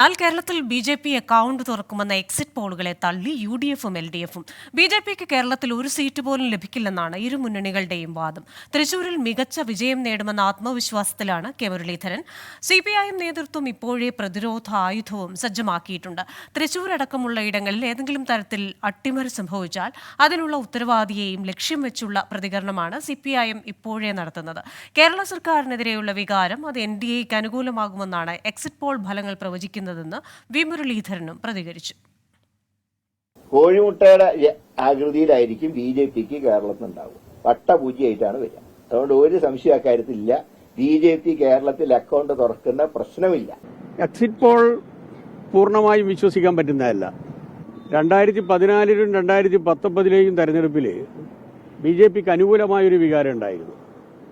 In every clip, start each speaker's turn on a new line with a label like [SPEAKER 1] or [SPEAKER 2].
[SPEAKER 1] എന്നാൽ കേരളത്തിൽ BJP account തുറക്കുമെന്ന exit പോളുകളെ തള്ളി UDFും LDFും. BJPക്ക് കേരളത്തിൽ ഒരു സീറ്റ് പോലും ലഭിക്കില്ലെന്നാണ് ഇരു മുന്നണികളുടെയും വാദം. തൃശൂരിൽ മികച്ച വിജയം നേടുമെന്ന ആത്മവിശ്വാസത്തിലാണ് കെ മുരളീധരൻ. CPIM നേതൃത്വം ഇപ്പോഴേ പ്രതിരോധ ആയുധവും സജ്ജമാക്കിയിട്ടുണ്ട്. തൃശൂരടക്കമുള്ള ഇടങ്ങളിൽ ഏതെങ്കിലും തരത്തിൽ അട്ടിമറി സംഭവിച്ചാൽ അതിനുള്ള ഉത്തരവാദിയെയും ലക്ഷ്യം വെച്ചുള്ള പ്രതികരണമാണ് CPIM ഇപ്പോഴേ നടത്തുന്നത്. കേരള സർക്കാരിനെതിരെയുള്ള വികാരം അത് NDAക്ക് അനുകൂലമാകുമെന്നാണ് എക്സിറ്റ് പോൾ ഫലങ്ങൾ പ്രവചിക്കുന്നത്. വി മുരളീധരനും പ്രതികരിച്ചു.
[SPEAKER 2] കോഴിമുട്ടയുടെ ആകൃതിയിലായിരിക്കും BJPക്ക് കേരളത്തിൽ ഉണ്ടാവും. വട്ടപൂജ്യമായിട്ടാണ് വരിക. അതുകൊണ്ട് ഒരു സംശയം അക്കാര്യത്തിലില്ല. BJP കേരളത്തിൽ അക്കൗണ്ട് തുറക്കുന്ന പ്രശ്നമില്ല.
[SPEAKER 3] എക്സിറ്റ് പോൾ പൂർണ്ണമായും വിശ്വസിക്കാൻ പറ്റുന്നതല്ല. 2014 2019 തെരഞ്ഞെടുപ്പിൽ BJPക്ക് അനുകൂലമായൊരു വികാരം ഉണ്ടായിരുന്നു.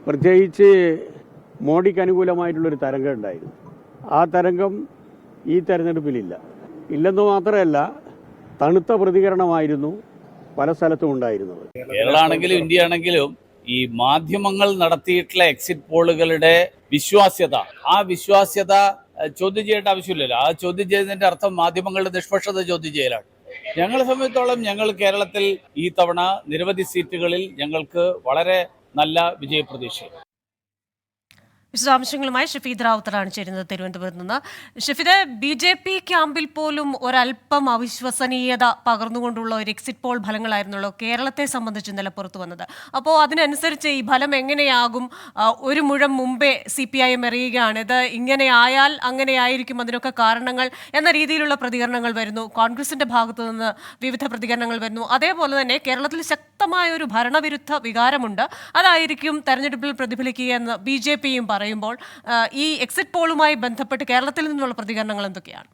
[SPEAKER 3] പ്രത്യേകിച്ച് മോഡിക്ക് അനുകൂലമായിട്ടുള്ളൊരു തരംഗം ഉണ്ടായിരുന്നു. ആ തരംഗം ഈ തെരഞ്ഞെടുപ്പിലില്ല. ഇല്ലെന്ന് മാത്രമല്ല, തണുത്ത പ്രതികരണമായിരുന്നു പല സ്ഥലത്തും ഉണ്ടായിരുന്നത്.
[SPEAKER 4] കേരളമാണെങ്കിലും ഇന്ത്യ ആണെങ്കിലും ഈ മാധ്യമങ്ങൾ നടത്തിയിട്ടുള്ള എക്സിറ്റ് പോളുകളുടെ വിശ്വാസ്യത, ആ വിശ്വാസ്യത ചോദ്യം ചെയ്യേണ്ട ആവശ്യമില്ലല്ലോ. ആ ചോദ്യം ചെയ്യുന്നതിന്റെ അർത്ഥം മാധ്യമങ്ങളുടെ നിഷ്പക്ഷത ചോദ്യം ചെയ്യലാണ്. ഞങ്ങളെ സംബന്ധിച്ചോളം ഞങ്ങൾ കേരളത്തിൽ ഈ തവണ നിരവധി സീറ്റുകളിൽ ഞങ്ങൾക്ക് വളരെ നല്ല വിജയപ്രതീക്ഷയാണ്.
[SPEAKER 1] വിശദാംശങ്ങളുമായി ഷഫീദ് റാവുത്തറാണ് ചേരുന്നത് തിരുവനന്തപുരത്ത് നിന്ന്. ഷഫീദ്, BJP ക്യാമ്പിൽ പോലും ഒരല്പം അവിശ്വസനീയത പകർന്നുകൊണ്ടുള്ള ഒരു എക്സിറ്റ് പോൾ ഫലങ്ങളായിരുന്നല്ലോ കേരളത്തെ സംബന്ധിച്ച് ഇന്നലെ പുറത്തു വന്നത്. അപ്പോൾ അതിനനുസരിച്ച് ഈ ഫലം എങ്ങനെയാകും? ഒരു മുഴം മുമ്പേ CPIM എറിയുകയാണ്, ഇത് ഇങ്ങനെ ആയാൽ അങ്ങനെയായിരിക്കും, അതിനൊക്കെ കാരണങ്ങൾ എന്ന രീതിയിലുള്ള പ്രതികരണങ്ങൾ വരുന്നു. കോൺഗ്രസിന്റെ ഭാഗത്തു നിന്ന് വിവിധ പ്രതികരണങ്ങൾ വരുന്നു. അതേപോലെ തന്നെ കേരളത്തിൽ ശക്തമായ ഒരു ഭരണവിരുദ്ധ വികാരമുണ്ട്, അതായിരിക്കും തെരഞ്ഞെടുപ്പിൽ പ്രതിഫലിക്കുക എന്ന് BJPയും പറയുമ്പോൾ ഈ എക്സിറ്റ് പോളുമായി ബന്ധപ്പെട്ട് കേരളത്തിൽ നിന്നുള്ള പ്രതികരണങ്ങൾ എന്തൊക്കെയാണ്?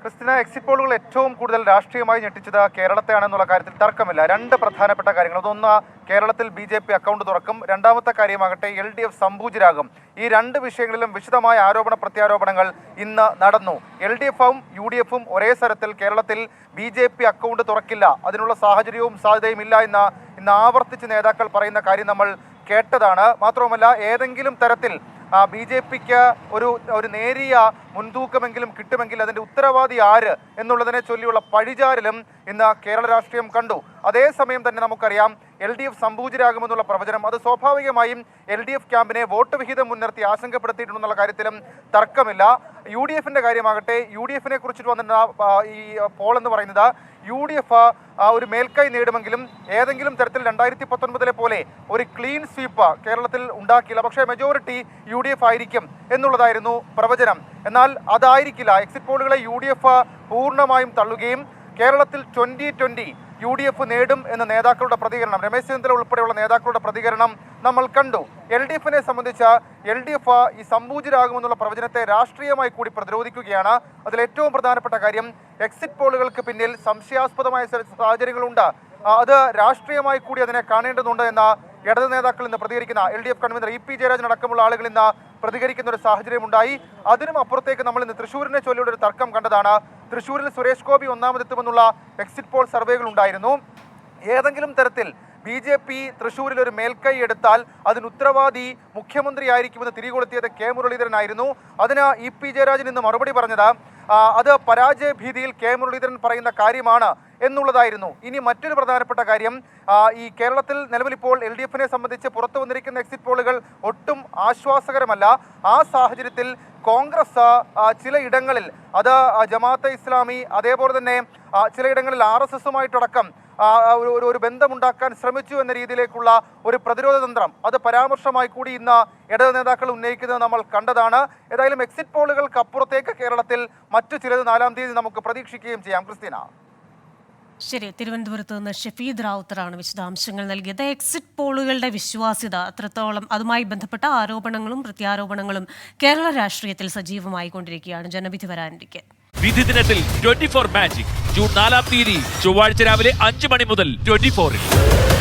[SPEAKER 5] ക്രിസ്tina, എക്സിറ്റ് പോളുകൾ ഏറ്റവും കൂടുതൽ രാഷ്ട്രീയമായി ഞെട്ടിച്ചത് കേരളത്തെയാണെന്നുള്ള കാര്യത്തിൽ തർക്കമില്ല. രണ്ട് പ്രധാനപ്പെട്ട കാര്യങ്ങൾ. അതൊന്ന്, കേരളത്തിൽ BJP അക്കൗണ്ട് തുറക്കും. രണ്ടാമത്തെ കാര്യമാകട്ടെ LDF സംഭൂജിരാകും. ഈ രണ്ട് വിഷയങ്ങളിലും വിശദമായ ആരോപണ പ്രത്യാരോപണങ്ങൾ ഇന്ന് നടന്നു. LDFും UDFും ഒരേ സ്ഥലത്തിൽ കേരളത്തിൽ BJP അക്കൗണ്ട് തുറക്കില്ല, അതിനുള്ള സാഹചര്യവും സാധ്യതയും ഇല്ല എന്ന് ഇന്ന് ആവർത്തിച്ച് നേതാക്കൾ പറയുന്ന കാര്യം നമ്മൾ കേട്ടതാണ്. മാത്രവുമല്ല, ഏതെങ്കിലും തരത്തിൽ BJPക്ക് ഒരു നേരിയ മുൻതൂക്കമെങ്കിലും കിട്ടുമെങ്കിൽ അതിൻ്റെ ഉത്തരവാദി ആര് എന്നുള്ളതിനെ ചൊല്ലിയുള്ള പഴിചാരലും ഇന്ന് കേരള രാഷ്ട്രീയം കണ്ടു. അതേസമയം തന്നെ നമുക്കറിയാം LDF സംഭൂജിരാകുമെന്നുള്ള പ്രവചനം അത് സ്വാഭാവികമായും LDF ക്യാമ്പിനെ വോട്ട് വിഹിതം മുൻനിർത്തി ആശങ്കപ്പെടുത്തിയിട്ടുണ്ടെന്നുള്ള കാര്യത്തിലും തർക്കമില്ല. UDFിൻ്റെ കാര്യമാകട്ടെ, UDFിനെ കുറിച്ചിട്ട് വന്നിരുന്ന ഈ പോൾ എന്ന് പറയുന്നത് UDF ഒരു മേൽക്കൈ നേടുമെങ്കിലും ഏതെങ്കിലും തരത്തിൽ 2019 പോലെ ഒരു ക്ലീൻ സ്വീപ്പ് കേരളത്തിൽ ഉണ്ടാക്കിയില്ല. പക്ഷേ മെജോറിറ്റി UDF ആയിരിക്കും എന്നുള്ളതായിരുന്നു പ്രവചനം. എന്നാൽ അതായിരിക്കില്ല. എക്സിറ്റ് പോളുകളെ UDF പൂർണ്ണമായും തള്ളുകയും കേരളത്തിൽ 2020 UDF നേടും എന്ന നേതാക്കളുടെ പ്രതികരണം, രമേശ് ചെന്നിത്തല ഉൾപ്പെടെയുള്ള നേതാക്കളുടെ പ്രതികരണം നമ്മൾ കണ്ടു. LDFിനെ സംബന്ധിച്ച് LDF ഈ സംഭൂജിരാകുമെന്നുള്ള പ്രവചനത്തെ രാഷ്ട്രീയമായി കൂടി പ്രതിരോധിക്കുകയാണ്. അതിലേറ്റവും പ്രധാനപ്പെട്ട കാര്യം, എക്സിറ്റ് പോളുകൾക്ക് പിന്നിൽ സംശയാസ്പദമായ സാഹചര്യങ്ങളുണ്ട്, അത് രാഷ്ട്രീയമായി കൂടി അതിനെ കാണേണ്ടതുണ്ട് എന്ന ഇടത് നേതാക്കൾ ഇന്ന് പ്രതികരിക്കുന്ന LDF കൺവീനർ EP ജയരാജൻ അടക്കമുള്ള ആളുകൾ ഇന്ന് പ്രതികരിക്കുന്ന ഒരു സാഹചര്യം ഉണ്ടായി. അതിനും അപ്പുറത്തേക്ക് നമ്മൾ ഇന്ന് തൃശ്ശൂരിനെ ചൊല്ലിയുള്ള ഒരു തർക്കം കണ്ടതാണ്. തൃശ്ശൂരിൽ സുരേഷ് ഗോപി ഒന്നാമതെത്തുമെന്നുള്ള എക്സിറ്റ് പോൾ സർവേകൾ ഉണ്ടായിരുന്നു. ഏതെങ്കിലും തരത്തിൽ BJP തൃശ്ശൂരിൽ ഒരു മേൽക്കൈ എടുത്താൽ അതിന് ഉത്തരവാദി മുഖ്യമന്ത്രിയായിരിക്കുമെന്ന് തിരികൊളുത്തിയത് കെ മുരളീധരനായിരുന്നു. അതിന് EP ജയരാജൻ ഇന്ന് മറുപടി പറഞ്ഞത് അത് പരാജയ ഭീതിയിൽ കെ മുരളീധരൻ പറയുന്ന കാര്യമാണ് എന്നുള്ളതായിരുന്നു. ഇനി മറ്റൊരു പ്രധാനപ്പെട്ട കാര്യം, ഈ കേരളത്തിൽ നിലവിലിപ്പോൾ LDFിനെ സംബന്ധിച്ച് പുറത്തു വന്നിരിക്കുന്ന എക്സിറ്റ് പോളുകൾ ഒട്ടും ആശ്വാസകരമല്ല. ആ സാഹചര്യത്തിൽ കോൺഗ്രസ് ചിലയിടങ്ങളിൽ, അത് ജമാഅത്തെ ഇസ്ലാമി, അതേപോലെ തന്നെ ചിലയിടങ്ങളിൽ RSSുമായിട്ടടക്കം ഒരു ബന്ധമുണ്ടാക്കാൻ ശ്രമിച്ചു എന്ന രീതിയിലേക്കുള്ള ഒരു പ്രതിരോധ തന്ത്രം, അത് പരാമർശമായി കൂടി ഇന്ന് ഇടത് നേതാക്കൾ ഉന്നയിക്കുന്നത് നമ്മൾ കണ്ടതാണ്. ഏതായാലും എക്സിറ്റ് പോളുകൾക്ക് അപ്പുറത്തേക്ക് കേരളത്തിൽ മറ്റു ചിലത് 4-ാം തീയതി നമുക്ക് പ്രതീക്ഷിക്കുകയും ചെയ്യാം. ക്രിസ്tina.
[SPEAKER 1] ശരി, തിരുവനന്തപുരത്ത് നിന്ന് ഷഫീദ് റാവുത്തറാണ് വിശദാംശങ്ങൾ നൽകിയത്. എക്സിറ്റ് പോളുകളുടെ വിശ്വാസ്യത അത്രത്തോളം, അതുമായി ബന്ധപ്പെട്ട ആരോപണങ്ങളും പ്രത്യാരോപണങ്ങളും കേരള രാഷ്ട്രീയത്തിൽ സജീവമായി കൊണ്ടിരിക്കുകയാണ്. ജനവിധി വരാനിരിക്കെ
[SPEAKER 6] വിധി ദിനത്തിൽ 24 മാജിക് ജൂൺ 4-ാം തീയതി ചൊവ്വാഴ്ച രാവിലെ 5 മണി മുതൽ 24-ൽ.